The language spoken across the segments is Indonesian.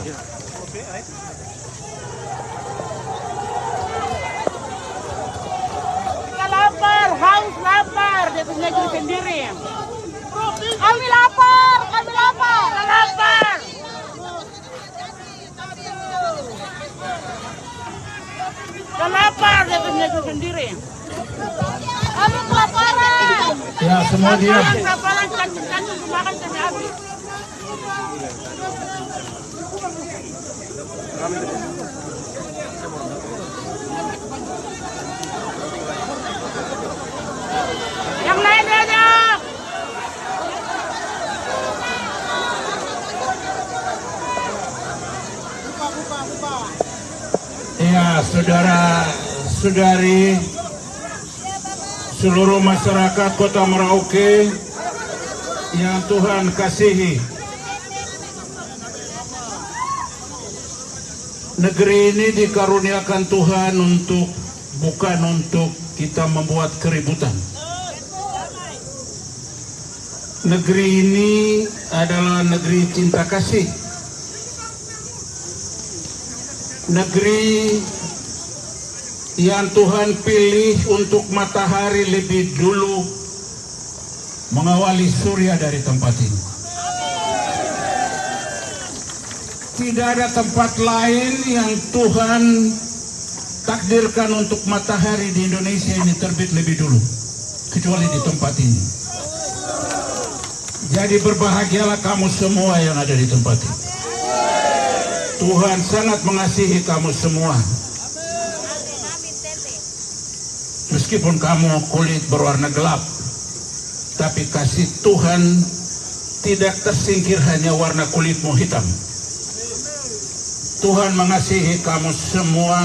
Kita lapar, haus lapar, dia punya negeri sendiri. Kami lapar, kami lapar, lapar. Kita lapar, dia punya negeri sendiri. Kami kelaparan. Ya, semua diam. Kelaparan, kancing-kancing makan sampai habis. Yang lain banyak. Ya, saudara-saudari, seluruh masyarakat Kota Merauke yang Tuhan kasihi. Negeri ini dikaruniakan Tuhan bukan untuk kita membuat keributan. Negeri ini adalah negeri cinta kasih. Negeri yang Tuhan pilih untuk matahari lebih dulu mengawali surya dari tempat ini. Tidak ada tempat lain yang Tuhan takdirkan untuk matahari di Indonesia ini terbit lebih dulu, kecuali di tempat ini. Jadi berbahagialah kamu semua yang ada di tempat ini. Tuhan sangat mengasihi kamu semua. Meskipun kamu kulit berwarna gelap, tapi kasih Tuhan tidak tersingkir hanya warna kulitmu hitam. Tuhan mengasihi kamu semua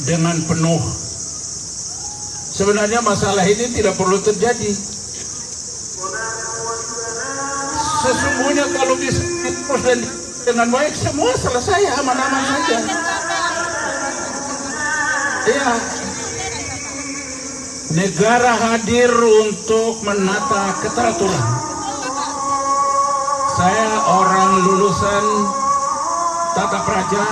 dengan penuh. Sebenarnya masalah ini tidak perlu terjadi. Sesungguhnya kalau bisa terus dan dengan baik, semua selesai, aman-aman saja. Iya. Negara hadir untuk menata keteraturan. Saya orang lulusan tata praja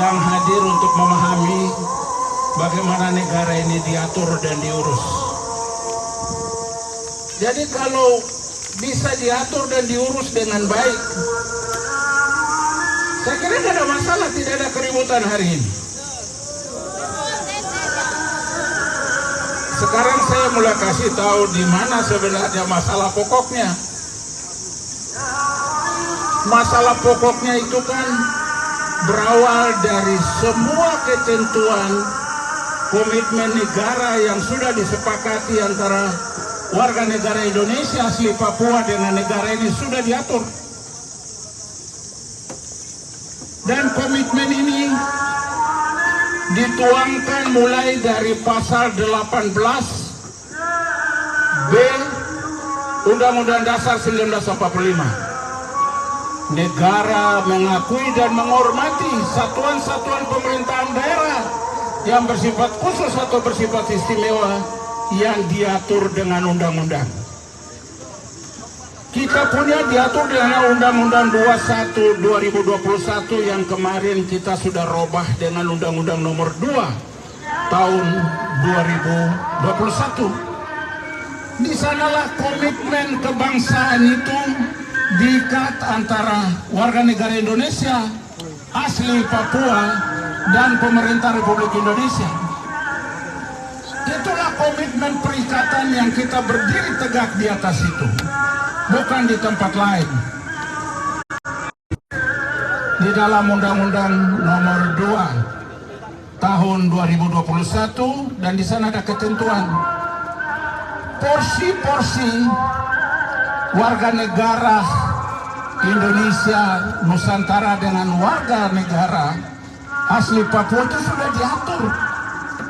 yang hadir untuk memahami bagaimana negara ini diatur dan diurus. Jadi kalau bisa diatur dan diurus dengan baik, saya kira tidak ada masalah, tidak ada keributan hari ini. Sekarang saya mulai kasih tahu di mana sebenarnya masalah pokoknya. Masalah pokoknya itu kan berawal dari semua ketentuan komitmen negara yang sudah disepakati antara warga negara Indonesia asli Papua dengan negara ini sudah diatur. Dan komitmen ini dituangkan mulai dari pasal 18 B Undang-Undang Dasar 1945. Negara mengakui dan menghormati satuan-satuan pemerintahan daerah yang bersifat khusus atau bersifat istimewa yang diatur dengan undang-undang. Kita punya diatur dengan Undang-Undang 21 2021 yang kemarin kita sudah robah dengan Undang-Undang nomor 2 tahun 2021. Di sanalah komitmen kebangsaan itu diikat antara warga negara Indonesia asli Papua dan pemerintah Republik Indonesia. Itulah komitmen perikatan yang kita berdiri tegak di atas itu, bukan di tempat lain. Di dalam Undang-Undang nomor 2 tahun 2021 dan di sana ada ketentuan porsi-porsi warga negara Indonesia Nusantara dengan warga negara asli Papua itu sudah diatur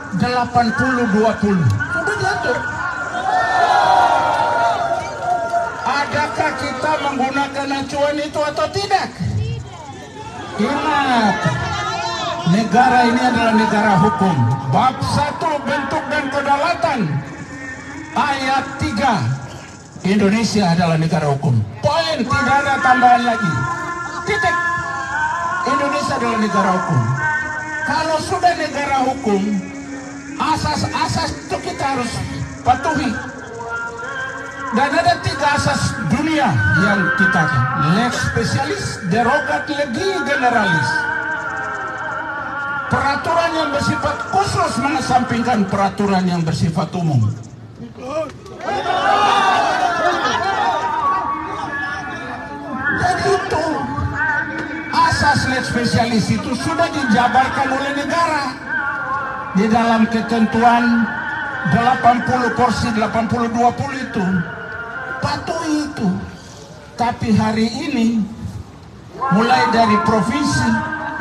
80-20, sudah diatur. Adakah kita menggunakan acuan itu atau tidak? Ingat, negara ini adalah negara hukum. Bab 1 bentuk dan kedaulatan ayat 3, Indonesia adalah negara hukum. Poin, tidak ada tambahan lagi. Titik. Indonesia adalah negara hukum. Kalau sudah negara hukum, asas-asas itu kita harus patuhi. Dan ada 3 asas dunia yang kita lex specialis, derogat legi generalis. Peraturan yang bersifat khusus mengesampingkan peraturan yang bersifat umum. Jadi itu asas lex specialis itu sudah dijabarkan oleh negara di dalam ketentuan 80 porsi 80-20 itu. Patuhi itu. Tapi hari ini mulai dari provinsi,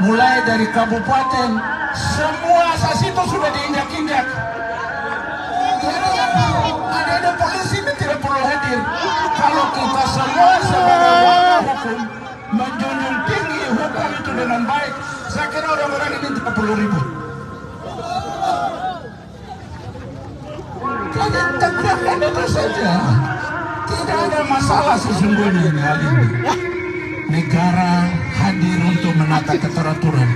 mulai dari kabupaten, semua asas itu sudah diinjak-injak. Jadi ada polisi ini tidak perlu hadir. Kalau kita semua sebagai warga hukum menjunjung tinggi hukum itu dengan baik, saya kira orang-orang ini tidak perlu ribut. Jadi tegakkan itu saja. Tidak ada masalah sesungguhnya hal ini. Negara hadir untuk menata keteraturan.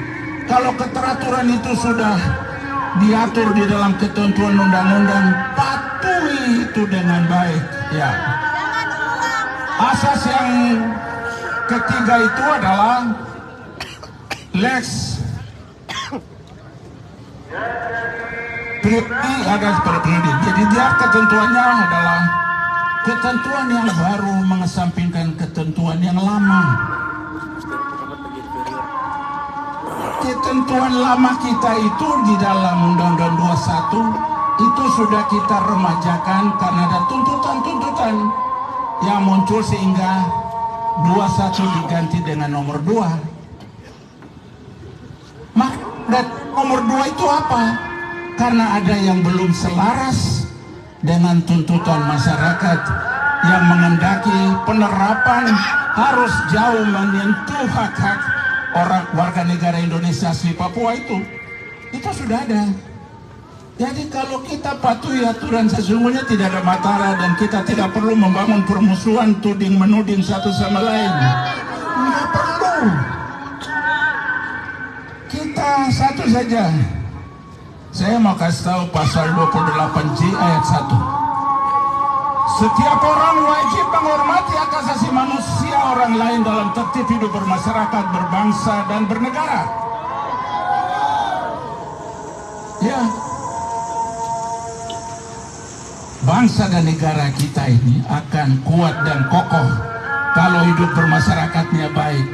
Kalau keteraturan itu sudah diatur di dalam ketentuan undang-undang, patuhi itu dengan baik. Ya. Asas yang ketiga itu adalah lex priori ada seperti ini. Jadi dia ketentuannya adalah ketentuan yang baru mengesampingkan ketentuan yang lama. Ketentuan lama kita itu di dalam Undang-Undang 21 itu sudah kita remajakan karena ada tuntutan-tuntutan yang muncul sehingga 21 diganti dengan nomor 2. Maka nomor 2 itu apa? Karena ada yang belum selaras dengan tuntutan masyarakat yang mengendaki penerapan harus jauh menyentuh hak-hak orang warga negara Indonesia asli Papua itu sudah ada. Jadi kalau kita patuhi aturan sesungguhnya tidak ada masalah dan kita tidak perlu membangun permusuhan tuding menuding satu sama lain. Nggak perlu. Kita satu saja. Saya mau kasih tahu pasal 28J ayat 1. Setiap orang wajib menghormati hak asasi manusia orang lain dalam tertib hidup bermasyarakat, berbangsa, dan bernegara. Ya, bangsa dan negara kita ini akan kuat dan kokoh kalau hidup bermasyarakatnya baik.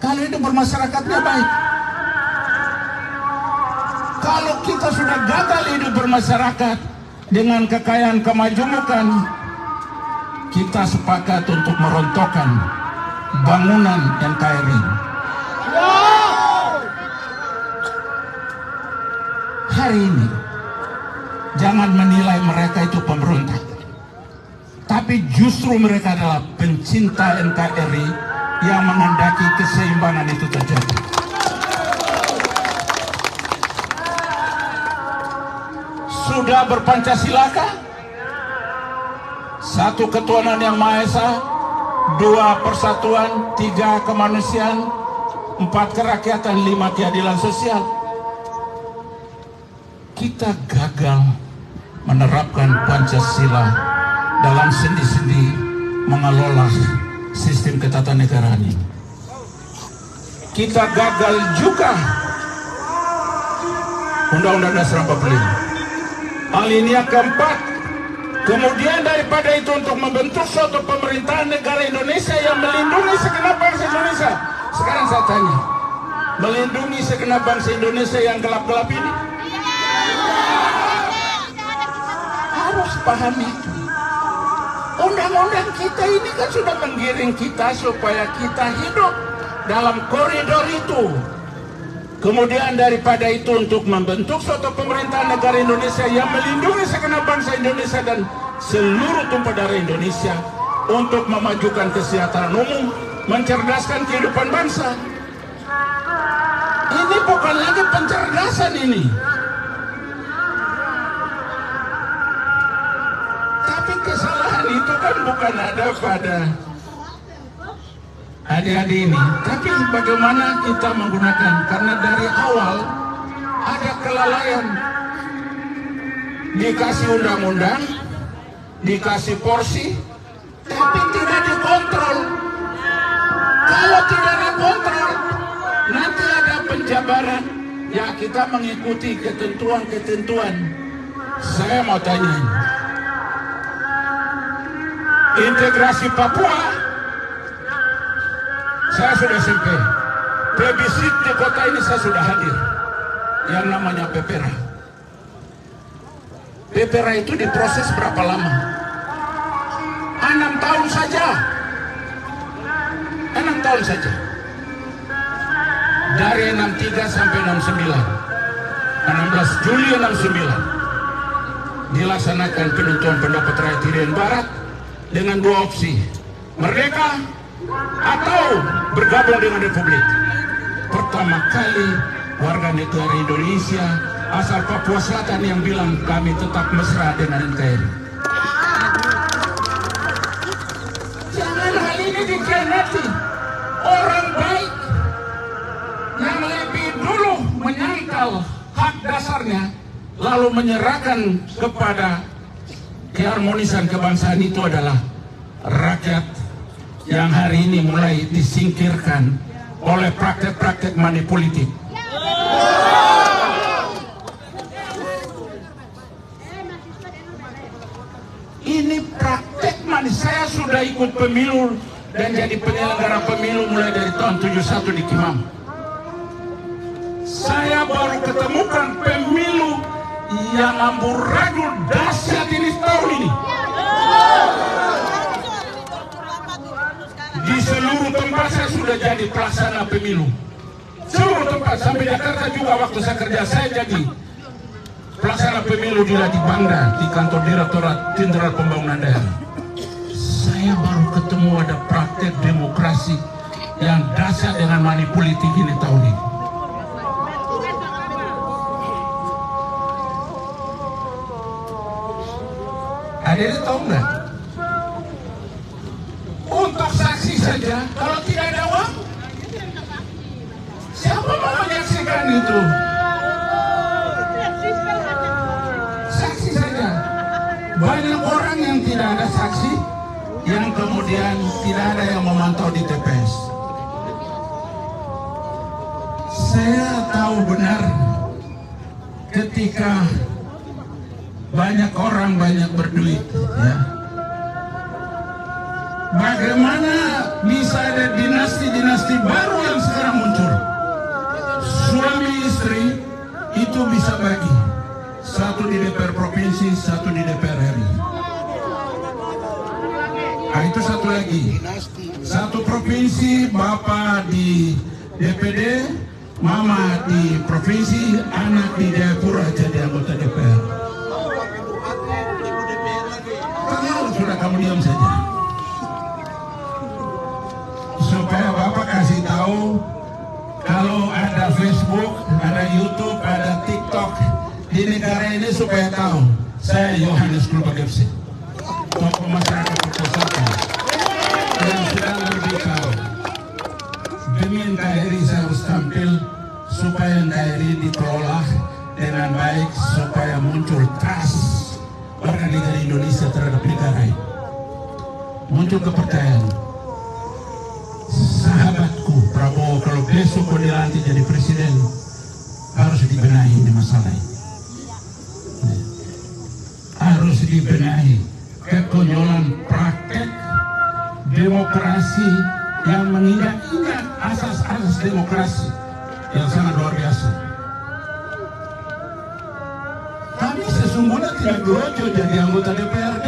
Kalau hidup bermasyarakatnya baik. Kalau kita sudah gagal hidup bermasyarakat dengan kekayaan kemajemukan, kita sepakat untuk merontokkan bangunan NKRI. Hari ini jangan menilai mereka itu pemberontak, tapi justru mereka adalah pencinta NKRI yang menghendaki keseimbangan itu terjadi. Sudah berpancasilakah? 1 ketuhanan yang Maha Esa, 2 persatuan, 3 kemanusiaan, 4 kerakyatan, 5 keadilan sosial. Kita gagal menerapkan Pancasila dalam sendi-sendi mengelola sistem ketatanegaraan ini. Kita gagal juga Undang-Undang Dasar 45. Alinea keempat. Kemudian daripada itu untuk membentuk suatu pemerintahan negara Indonesia yang melindungi segenap bangsa Indonesia. Sekarang saya tanya, melindungi segenap bangsa Indonesia yang gelap-gelap ini? Harus paham itu. Undang-undang kita ini kan sudah menggiring kita supaya kita hidup dalam koridor itu. Kemudian daripada itu untuk membentuk suatu pemerintahan negara Indonesia yang melindungi segenap bangsa Indonesia dan seluruh tumpah darah Indonesia untuk memajukan kesejahteraan umum, mencerdaskan kehidupan bangsa. Ini bukan lagi pencerdasan ini. Tapi kesalahan itu kan bukan ada pada adik-adik ini. Tapi bagaimana kita menggunakan? Karena dari awal ada kelalaian. Dikasih undang-undang, dikasih porsi, tapi tidak dikontrol. Kalau tidak dikontrol, nanti ada penjabaran. Ya, kita mengikuti ketentuan-ketentuan. Saya mau tanya, integrasi Papua, saya sudah sampai. Plebiscit di kota ini saya sudah hadir. Yang namanya PPRA. PPRA itu diproses berapa lama? 6 tahun saja. 6 tahun saja. Dari 63 sampai 69. 16 Juli 69. Dilaksanakan penentuan pendapat rakyat Irian Barat dengan 2 opsi. Merdeka atau bergabung dengan Republik. Pertama kali warga negara Indonesia asal Papua Selatan yang bilang kami tetap mesra dengan NKRI. Jangan hal ini dikhianati. Orang baik yang lebih dulu menyangkal hak dasarnya lalu menyerahkan kepada keharmonisan kebangsaan itu adalah rakyat yang hari ini mulai disingkirkan oleh praktek-praktek money politik. Ini praktek money. Saya sudah ikut pemilu dan jadi penyelenggara pemilu mulai dari tahun 71 di Kimam. Saya baru ketemukan pemilu yang amburadul dahsyat ini tahun ini. Di seluruh tempat saya sudah jadi pelaksana pemilu. Seluruh tempat, sampai Jakarta juga waktu saya kerja, saya jadi pelaksana pemilu di Bangda, di kantor Direktorat Jenderal Pembangunan Daerah. Saya baru ketemu ada praktek demokrasi yang dahsyat dengan money politik ini tahun ini. Adik-adik tahu nggak? Untuk saksi saja, kalau tidak ada uang, siapa mau menyaksikan itu? Saksi saja. Banyak orang yang tidak ada saksi, yang kemudian tidak ada yang memantau di TPS. Saya tahu benar ketika banyak orang banyak berduit, ya. Bagaimana bisa ada dinasti-dinasti baru yang sekarang muncul? Suami istri itu bisa bagi, satu di DPR provinsi, satu di DPR RI. Nah, itu satu lagi. Satu provinsi, bapak di DPD, mama di provinsi, anak di Jayapura jadi anggota DPR. Sudah kamu diam saja. Supaya bapak kasih tahu kalau ada Facebook, ada YouTube, ada TikTok di negara ini supaya tahu. Saya Yohanes Kulbagepsi, tokoh masyarakat Purwosari yang sedang berbicara. Demi NKRI saya harus tampil supaya NKRI dikelola dengan baik, supaya muncul trust warga negara Indonesia terhadap negara ini, muncul kepercayaan. Sahabatku Prabowo kalau besok kau dilantik jadi presiden, harus dibenahi ini masalah ini. Harus dibenahi kekonyolan praktek demokrasi yang mengingat-ingat asas-asas demokrasi yang sangat luar biasa. Kami sesungguhnya tidak gerojo jadi anggota DPRD,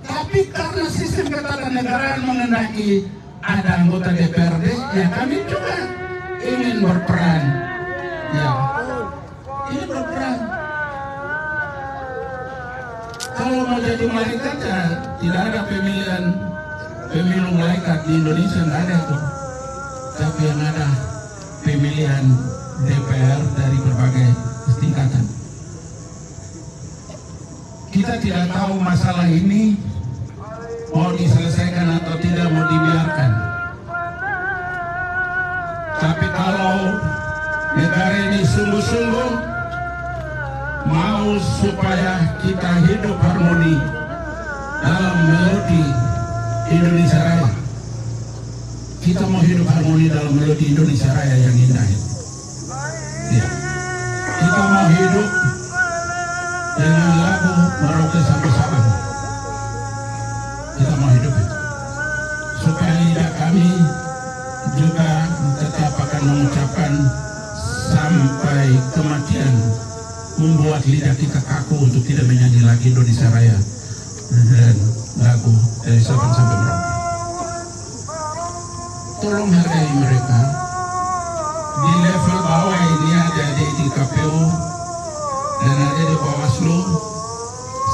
tapi karena sistem ketatanegaraan mengendaki ada anggota DPRD, ya kami juga ingin berperan. Ya, ini berperan. Kalau mau jadi malaikat, ya tidak ada pemilu malaikat di Indonesia, nggak ada itu. Tapi yang ada pemilihan DPR dari berbagai tingkatan. Kita tidak tahu masalah ini mau diselesaikan atau tidak, mau dibiarkan. Tapi kalau negara ini sungguh-sungguh mau supaya kita hidup harmoni dalam melodi Indonesia Raya, kita mau hidup harmoni dalam melodi Indonesia Raya yang indah. Ya. Kita mau hidup dengan lagu Merauke sampai Sabang. Kita mau hidup itu supaya lidah kami juga tetap akan mengucapkan sampai kematian, membuat lidah kita kaku untuk tidak menyanyi lagi Indonesia Raya dan lagu dari Sabang sampai Merauke. Tolong hargai mereka. Di level bawah ini ada di KPU dan ada di Bawaslu,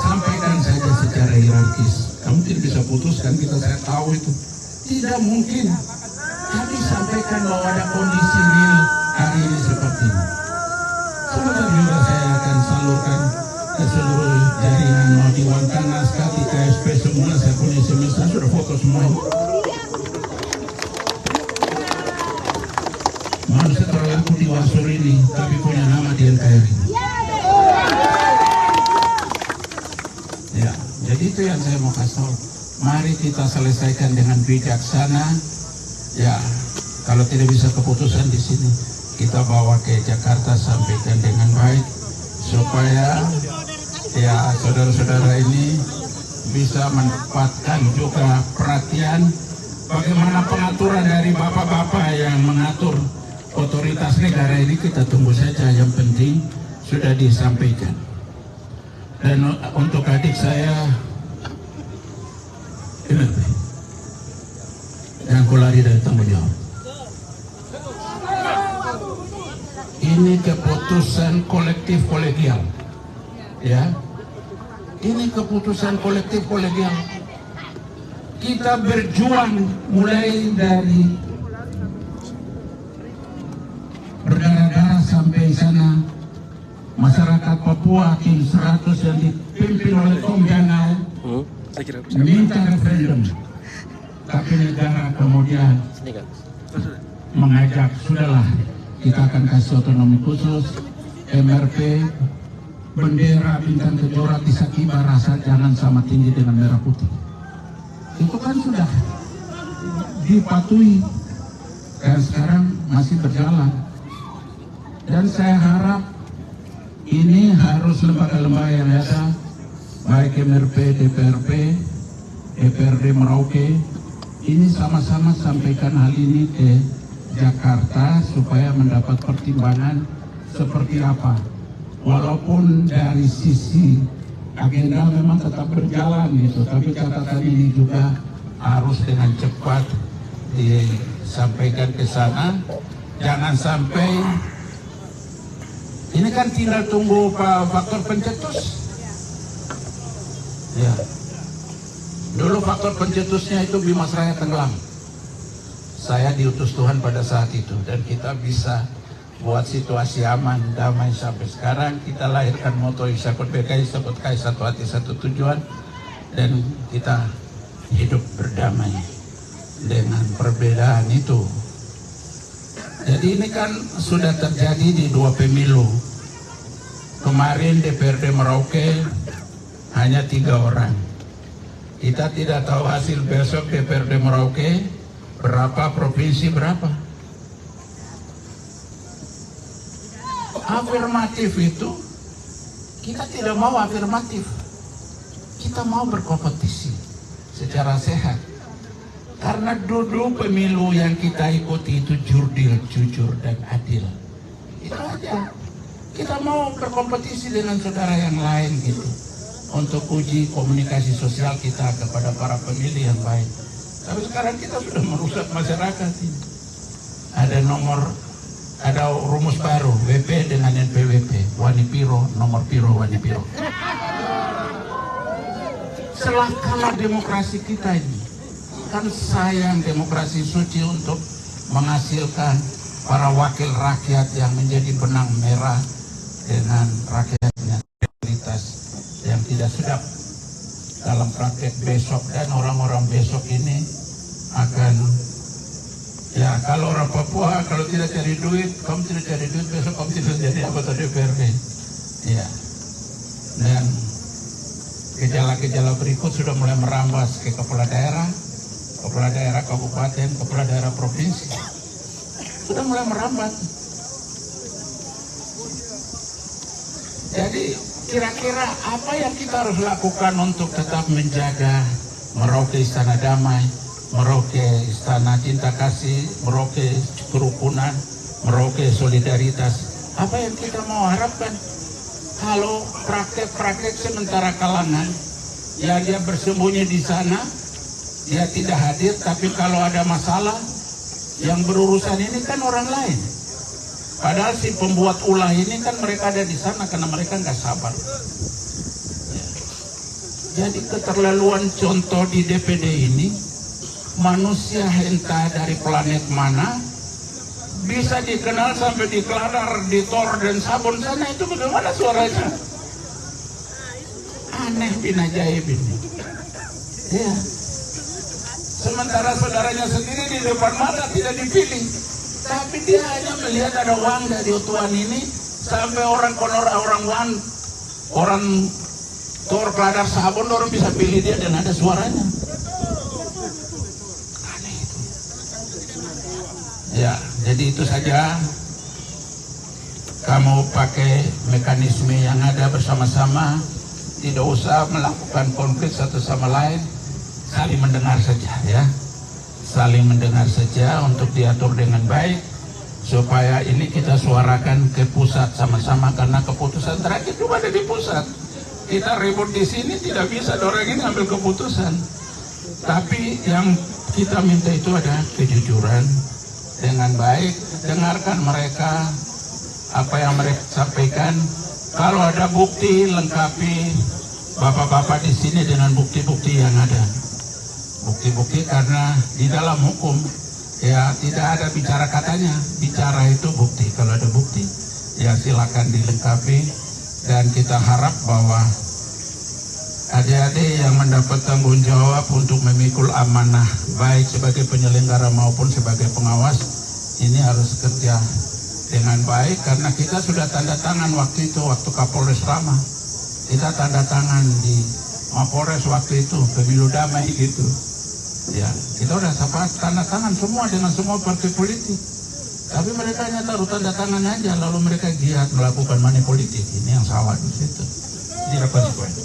sampaikan saja secara hierarkis. Kamu tidak bisa putuskan, saya tahu itu tidak mungkin. Tapi sampaikan bahwa ada kondisi real hari ini seperti ini. Sebentar juga saya akan salurkan ke seluruh jaringan mau di Wantanas, di KSP semua. Saya punya semesta, sudah foto semua. Manusia terlaku di Wasur ini, tapi punya nama di NKRI. Ya, jadi itu yang saya mau kasih tahu. Mari kita selesaikan dengan bijaksana. Ya, kalau tidak bisa keputusan di sini, kita bawa ke Jakarta, sampaikan dengan baik supaya ya saudara-saudara ini bisa mendapatkan juga perhatian bagaimana pengaturan dari bapak-bapak yang mengatur otoritas negara ini. Kita tunggu saja, yang penting sudah disampaikan. Dan untuk adik saya jangan kau lari dari tanggung jawab. Ini keputusan kolektif kolegial, ya. Ini keputusan kolektif kolegial. Kita berjuang mulai dari berdarah-darah sampai sana. Masyarakat Papua Kim 100 yang dipimpin oleh Tom Janau minta referendum, tapi negara kemudian mengajak, sudahlah kita akan kasih otonomi khusus, MRP, bendera bintang kejora bisa kibar asal jangan sama tinggi dengan merah putih. Itu kan sudah dipatuhi dan sekarang masih berjalan. Dan saya harap ini harus lembaga-lembaga yang ada, baik MRP, DPRP, DPRD Merauke, ini sama-sama sampaikan hal ini ke Jakarta supaya mendapat pertimbangan seperti apa. Walaupun dari sisi agenda memang tetap berjalan gitu, tapi catatan ini juga harus dengan cepat disampaikan ke sana. Jangan sampai ini kan tinggal tunggu faktor pencetus. Ya. Dulu faktor pencetusnya itu Bimas Raya tenggelam. Saya diutus Tuhan pada saat itu dan kita bisa buat situasi aman, damai sampai sekarang. Kita lahirkan moto Isakut BKI, Isakut KAI, satu hati, satu tujuan, dan kita hidup berdamai dengan perbedaan itu. Jadi ini kan sudah terjadi di 2 pemilu. Kemarin DPRD Merauke hanya 3 orang. Kita tidak tahu hasil besok DPRD Merauke berapa, provinsi berapa. Afirmatif itu, kita tidak mau afirmatif. Kita mau berkompetisi secara sehat. Karena dulu pemilu yang kita ikuti itu jurdil, jujur, dan adil. Itu aja. Kita mau berkompetisi dengan saudara yang lain gitu. Untuk uji komunikasi sosial kita kepada para pemilih yang baik. Tapi sekarang kita sudah merusak masyarakat ini. Ada rumus baru, WP dengan NPWP, Wani Piro, nomor Piro, Wani Piro. Celakalah demokrasi kita ini. Kan sayang demokrasi suci untuk menghasilkan para wakil rakyat yang menjadi benang merah dengan rakyatnya, realitas yang tidak sedap dalam praktek besok. Dan orang-orang besok ini akan Ya, kalau orang Papua kalau tidak cari duit, kamu tidak cari duit, besok kamu tidak jadi anggota DPRD. Ya. Dan gejala-gejala berikut sudah mulai merambas ke kepala daerah kabupaten, kepala daerah provinsi. Sudah mulai merambat. Jadi kira-kira apa yang kita harus lakukan untuk tetap menjaga Merauke Istana Damai, Merauke Istana Cinta Kasih, Merauke kerukunan, Merauke solidaritas? Apa yang kita mau harapkan? Kalau praktek-praktek sementara kalangan, ya dia bersembunyi di sana, dia tidak hadir, tapi kalau ada masalah, yang berurusan ini kan orang lain. Padahal si pembuat ulah ini kan mereka ada di sana karena mereka nggak sabar. Ya. Jadi keterlaluan contoh di DPD ini, manusia entah dari planet mana bisa dikenal sampai di Keladar, di Tor dan Sabon sana, itu bagaimana suaranya? Aneh bin ajaib ini. Ya. Sementara saudaranya sendiri di depan mata tidak dipilih, tapi dia hanya melihat ada uang dari tuan ini sampai orang Tor, Keladar, Sabon orang bisa pilih dia dan ada suaranya. Aneh itu. Ya, jadi itu saja. Kamu pakai mekanisme yang ada bersama-sama, tidak usah melakukan konflik satu sama lain. Saling mendengar saja ya, saling mendengar saja untuk diatur dengan baik supaya ini kita suarakan ke pusat sama-sama, karena keputusan terakhir cuma ada di pusat. Kita ribut di sini tidak bisa, orang ini ambil keputusan. Tapi yang kita minta itu ada kejujuran dengan baik, dengarkan mereka apa yang mereka sampaikan. Kalau ada bukti, lengkapi bapak-bapak di sini dengan bukti-bukti yang ada. Bukti-bukti, karena di dalam hukum ya tidak ada bicara katanya, bicara itu bukti. Kalau ada bukti ya silakan dilengkapi, dan kita harap bahwa adik-adik yang mendapat tanggung jawab untuk memikul amanah baik sebagai penyelenggara maupun sebagai pengawas ini harus kerja dengan baik, karena kita sudah tanda tangan waktu itu, waktu Kapolres Rama kita tanda tangan di Mapolres waktu itu, pemilu damai gitu. Ya, kita udah tanda tangan semua dengan semua partai politik. Tapi mereka hanya taruh tanda tangan aja, lalu mereka giat melakukan money politik. Ini yang salah di situ. Tidak konsekuensi.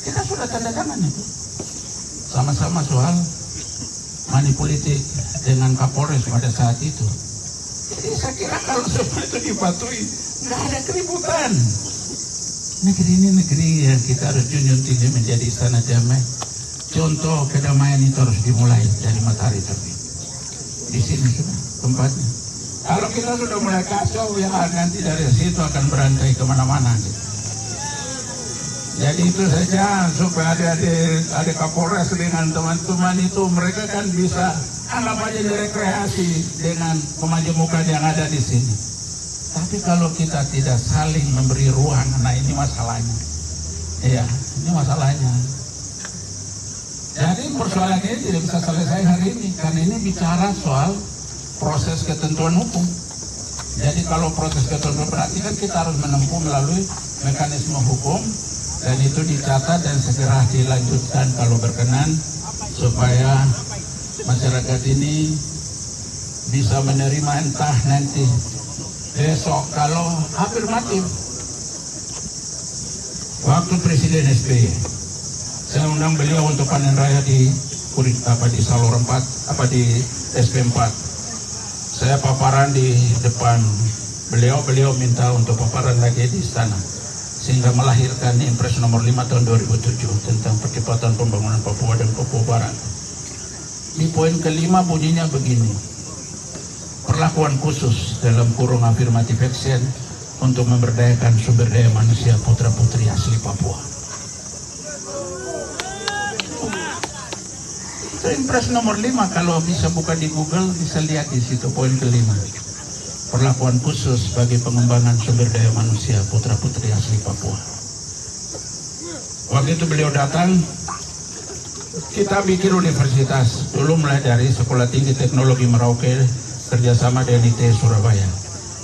Kita sudah tanda tangan itu. Sama-sama soal money politik dengan Kapolres pada saat itu. Jadi saya kira kalau semua itu dipatuhi, nggak ada keributan. Negeri ini negeri yang kita harus junjung tinggi menjadi istana damai. Contoh kedamaian itu harus dimulai dari matahari terbit. Di sini sudah tempatnya. Kalau kita sudah mulai kacau, ya nanti dari situ akan berantai kemana-mana. Jadi itu saja supaya adik Kapolres dengan teman-teman itu, mereka kan bisa anggap aja direkreasi dengan kemajemukan yang ada di sini. Tapi kalau kita tidak saling memberi ruang, nah ini masalahnya. Iya, ini masalahnya. Jadi persoalan ini tidak bisa selesai hari ini, karena ini bicara soal proses ketentuan hukum. Jadi kalau proses ketentuan berarti kan kita harus menempuh melalui mekanisme hukum, dan itu dicatat dan segera dilanjutkan kalau berkenan, supaya masyarakat ini bisa menerima entah nanti besok kalau afirmatif. Waktu Presiden SBY, saya undang beliau untuk panen raya di Salur 4, di SP4. Saya paparan di depan beliau minta untuk paparan lagi di istana, sehingga melahirkan Impres nomor 5 tahun 2007 tentang percepatan pembangunan Papua dan Papua Barat. Di poin kelima bunyinya begini: perlakuan khusus dalam kurung affirmative action untuk memberdayakan sumber daya manusia putra-putri asli Papua. Itu Impres nomor 5, kalau bisa buka di Google bisa lihat di situ poin kelima. Perlakuan khusus bagi pengembangan sumber daya manusia putra-putri asli Papua. Waktu itu beliau datang kita bikin universitas. Dulu mulai dari Sekolah Tinggi Teknologi Merauke kerjasama dengan ITS Surabaya.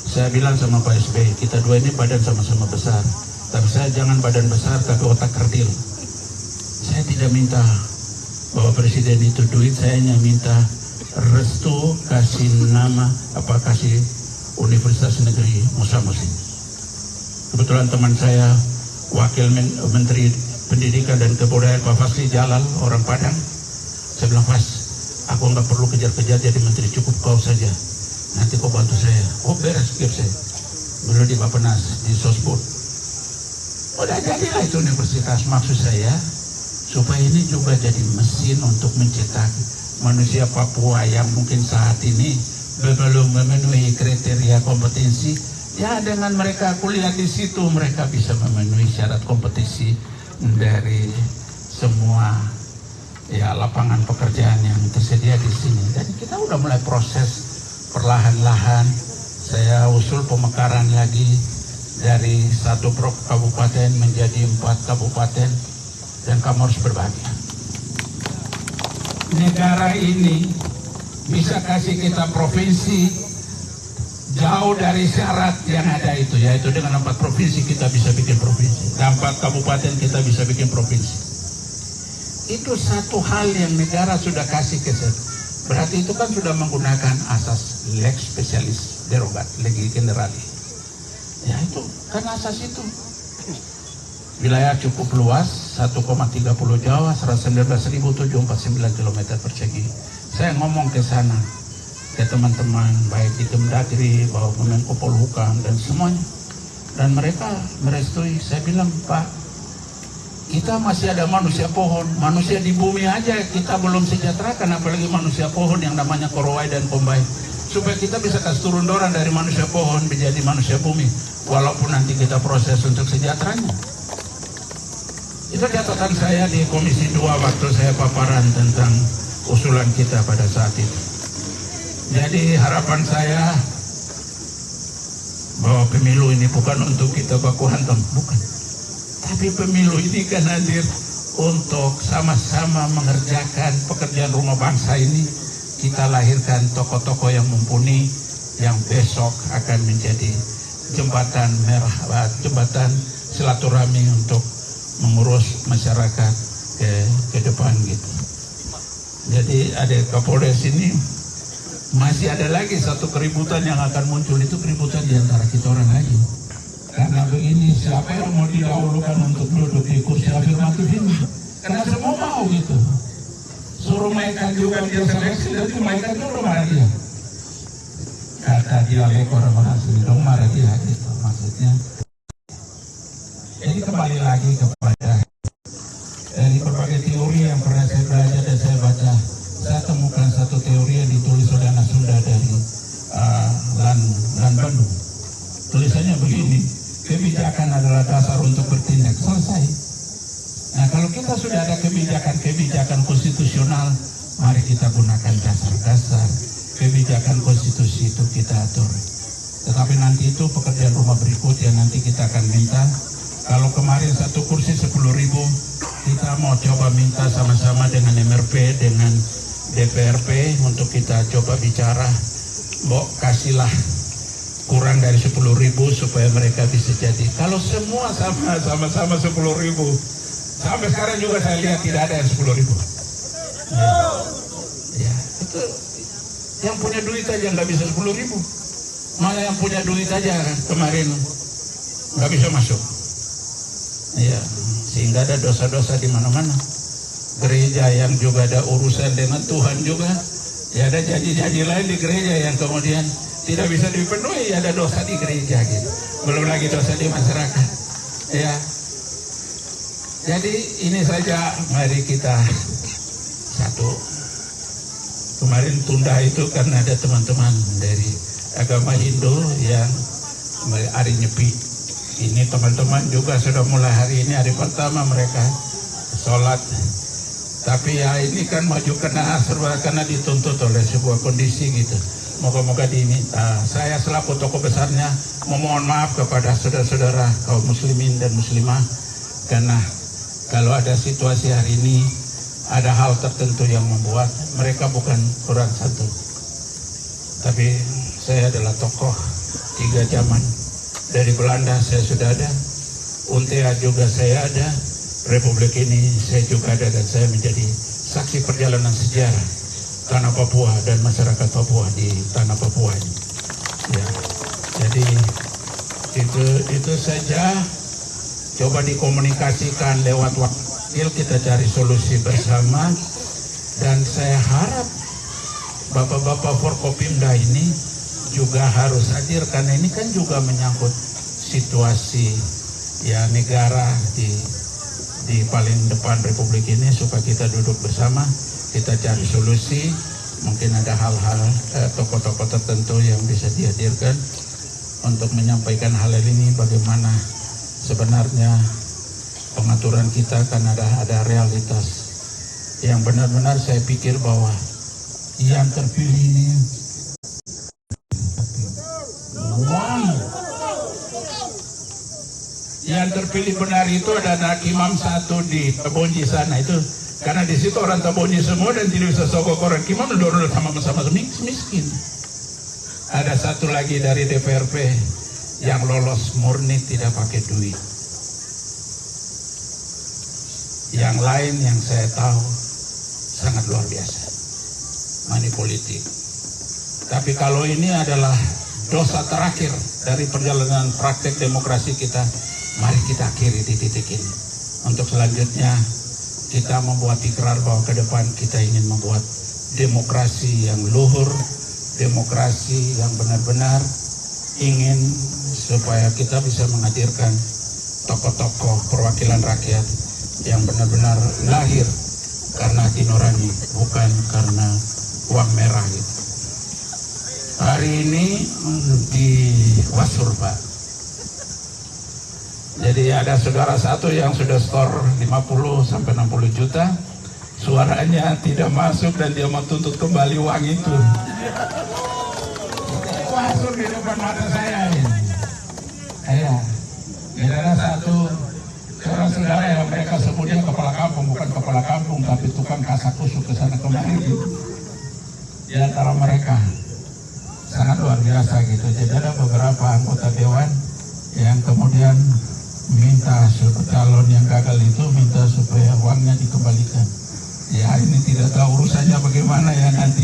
Saya bilang sama Pak SBY, kita dua ini badan sama-sama besar, tapi saya jangan badan besar tapi otak kerdil. Saya tidak minta bahwa presiden itu duit, saya hanya minta restu, kasih nama, kasih Universitas Negeri Musa Musin. Kebetulan teman saya, Wakil Menteri Pendidikan dan Kebudayaan Pak Fasli Jalal, orang Padang. Saya bilang, Fas, aku nggak perlu kejar-kejar jadi menteri, cukup kau saja. Nanti kau bantu saya. Oh beres, skip saya. Dulu di Bappenas, di Sosbud. Udah jadilah itu universitas. Maksud saya, supaya ini juga jadi mesin untuk mencetak manusia Papua yang mungkin saat ini belum memenuhi kriteria kompetensi. Ya dengan mereka kuliah di situ, mereka bisa memenuhi syarat kompetisi dari semua ya lapangan pekerjaan yang tersedia di sini. Jadi kita udah mulai proses perlahan-lahan. Saya usul pemekaran lagi dari 1 kabupaten menjadi 4 kabupaten, dan kamu harus berbagi. Negara ini bisa kasih kita provinsi jauh dari syarat yang ada itu, yaitu dengan 4 provinsi kita bisa bikin provinsi, dan 4 kabupaten kita bisa bikin provinsi. Itu satu hal yang negara sudah kasih ke saya. Berarti itu kan sudah menggunakan asas lex specialis derogat, legi generali. Ya itu kan asas itu. Wilayah cukup luas, 1,30 Jawa, 119.749 km persegi. Saya ngomong ke sana, ke teman-teman, baik di Kemdagri, bahwa Menko Polhukam, dan semuanya. Dan mereka merestui. Saya bilang, Pak, kita masih ada manusia pohon, manusia di bumi aja kita belum sejahterakan, apalagi manusia pohon yang namanya Korowai dan Kombai. Supaya kita bisa kasih turun doran dari manusia pohon menjadi manusia bumi, walaupun nanti kita proses untuk sejahteranya. Itu catatan saya di Komisi 2 waktu saya paparan tentang usulan kita pada saat itu. Jadi harapan saya bahwa pemilu ini bukan untuk kita baku hantam, bukan. Tapi pemilu ini kan hadir untuk sama-sama mengerjakan pekerjaan rumah bangsa ini. Kita lahirkan tokoh-tokoh yang mumpuni, yang besok akan menjadi jembatan merah, jembatan silaturahmi untuk mengurus masyarakat ke depan gitu. Jadi ada Kapolres ini, masih ada lagi satu keributan yang akan muncul, itu keributan di antara kita orang lagi. Karena begini, siapa yang mau didahulukan untuk duduk di kursi afirmatif ini? Karena semua mau gitu. Suruh mainkan juga dia seleksi, dan itu mainkan dulu marah dia. Kata dia lekor bahasa dong marah dia gitu maksudnya. Jadi kembali lagi kepada dari berbagai teori yang pernah saya belajar dan saya baca, saya temukan satu teori yang ditulis oleh anak Sunda dari Lan Bandung. Tulisannya begini, kebijakan adalah dasar untuk bertindak. Selesai. Nah kalau kita sudah ada kebijakan konstitusional, mari kita gunakan dasar-dasar kebijakan konstitusi itu kita atur. Tetapi nanti itu pekerjaan rumah berikut yang nanti kita akan minta. Kalau kemarin satu kursi 10.000, kita mau coba minta sama-sama dengan MRP, dengan DPRP untuk kita coba bicara, kasihlah kurang dari 10.000 supaya mereka bisa jadi. Kalau semua sama-sama 10.000, sampai sekarang juga saya lihat tidak ada yang 10.000. Ya, itu yang punya duit aja nggak bisa 10.000. Malah yang punya duit aja kemarin nggak bisa masuk. Ya, sehingga ada dosa-dosa di mana-mana. Gereja yang juga ada urusan dengan Tuhan juga, ya ada janji-janji lain di gereja yang kemudian tidak bisa dipenuhi, ada dosa di gereja gitu. Belum lagi dosa di masyarakat. Ya. Jadi ini saja, mari kita satu. Kemarin tunda itu karena ada teman-teman dari agama Hindu yang hari Nyepi. Ini teman-teman juga sudah mulai hari ini, hari pertama mereka sholat. Tapi ya ini kan maju karena dituntut oleh sebuah kondisi gitu. Moga-moga diminta. Saya selaku tokoh besarnya memohon maaf kepada saudara-saudara kaum muslimin dan muslimah. Karena kalau ada situasi hari ini ada hal tertentu yang membuat mereka bukan orang satu. Tapi saya adalah tokoh 3 zaman. Dari Belanda saya sudah ada, UNTEA juga saya ada, Republik ini saya juga ada, dan saya menjadi saksi perjalanan sejarah tanah Papua dan masyarakat Papua di tanah Papua ini. Ya, jadi itu saja. Coba dikomunikasikan lewat wakil, kita cari solusi bersama, dan saya harap bapak-bapak Forkopimda ini juga harus hadir, karena ini kan juga menyangkut situasi ya negara di paling depan Republik ini, supaya kita duduk bersama, kita cari solusi. Mungkin ada hal-hal tokoh-tokoh tertentu yang bisa dihadirkan untuk menyampaikan hal ini, bagaimana sebenarnya pengaturan kita, kan ada realitas yang benar-benar saya pikir bahwa yang terpilih ini yang terpilih benar itu ada anak imam satu di Tabonji sana itu, karena di situ orang Tabonji semua dan tidak bisa sokok orang imam, dorong sama-sama miskin. Ada satu lagi dari DPRP yang lolos murni tidak pakai duit. Yang lain yang saya tahu sangat luar biasa, money politik. Tapi kalau ini adalah dosa terakhir dari perjalanan praktek demokrasi kita, mari kita akhiri di titik ini. Untuk selanjutnya kita membuat ikrar bahwa ke depan kita ingin membuat demokrasi yang luhur, demokrasi yang benar-benar ingin supaya kita bisa menghadirkan tokoh-tokoh perwakilan rakyat yang benar-benar lahir karena hati nurani, bukan karena uang merah gitu. Hari ini di Wasur, Pak. Jadi ada saudara satu yang sudah store 50 sampai 60 juta, suaranya tidak masuk dan dia mau tuntut kembali uang itu. Wasur di depan mata saya ini. Ya, ada satu seorang saudara yang mereka sebutnya kepala kampung, bukan kepala kampung tapi tukang kasak kusuk ke sana kemari gitu. Di antara mereka sangat luar biasa gitu. Jadi ada beberapa anggota dewan yang kemudian minta calon yang gagal itu minta supaya uangnya dikembalikan. Ya ini tidak tahu urusannya bagaimana ya nanti.